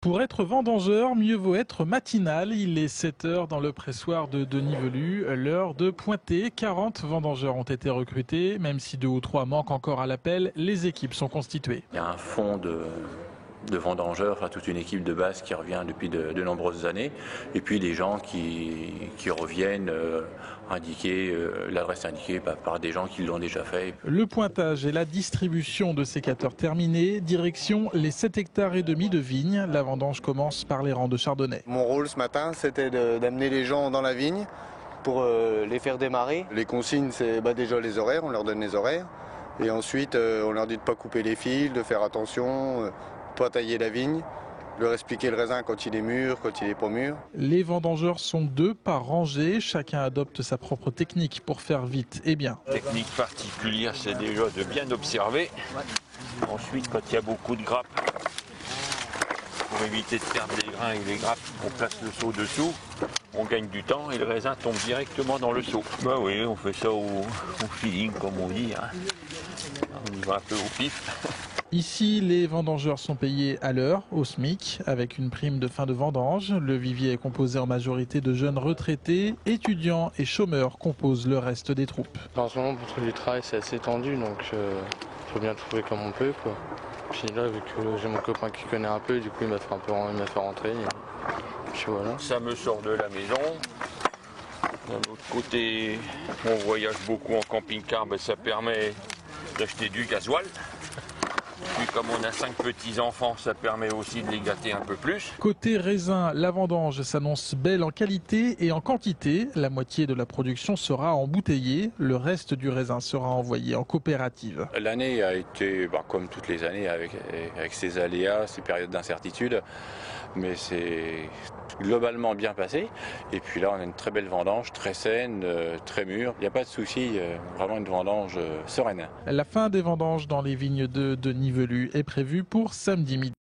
Pour être vendangeur, mieux vaut être matinal. Il est 7 heures dans le pressoir de Denis-Velu. L'heure de pointer. 40 vendangeurs ont été recrutés. Même si 2 ou 3 manquent encore à l'appel, les équipes sont constituées. Il y a un fonds de vendangeurs, enfin toute une équipe de base qui revient depuis de nombreuses années. Et puis des gens qui reviennent l'adresse indiquée par des gens qui l'ont déjà fait. Le pointage et la distribution de sécateurs terminés. Direction les 7,5 hectares de vignes. La vendange commence par les rangs de chardonnay. Mon rôle ce matin, c'était d'amener les gens dans la vigne pour les faire démarrer. Les consignes, c'est déjà les horaires, on leur donne les horaires. Et ensuite, on leur dit de ne pas couper les fils, de faire attention, pas tailler la vigne, leur expliquer le raisin quand il est mûr, quand il est pas mûr. Les vendangeurs sont 2 par rangée. Chacun adopte sa propre technique pour faire vite et bien. Technique particulière, c'est déjà de bien observer. Ensuite, quand il y a beaucoup de grappes, pour éviter de perdre les grains et les grappes, on place le seau dessous. On gagne du temps et le raisin tombe directement dans le seau. Bah oui, on fait ça au feeling, comme on dit. On y va un peu au pif. Ici, les vendangeurs sont payés à l'heure, au SMIC, avec une prime de fin de vendange. Le vivier est composé en majorité de jeunes retraités, étudiants et chômeurs composent le reste des troupes. En ce moment, pour trouver du travail, c'est assez tendu, donc il faut bien trouver comme on peut, quoi. Puis là, vu que j'ai mon copain qui connaît un peu, du coup, il m'a fait rentrer. Puis voilà. Ça me sort de la maison. D'un autre côté, on voyage beaucoup en camping-car, ça permet d'acheter du gasoil. Puis comme on a 5 petits-enfants, ça permet aussi de les gâter un peu plus. Côté raisin, la vendange s'annonce belle en qualité et en quantité. La moitié de la production sera embouteillée. Le reste du raisin sera envoyé en coopérative. L'année a été, comme toutes les années, avec ses aléas, ses périodes d'incertitude. Mais c'est globalement bien passé. Et puis là, on a une très belle vendange, très saine, très mûre. Il n'y a pas de souci, vraiment une vendange sereine. La fin des vendanges dans les vignes de Denis-Velu est prévue pour samedi midi.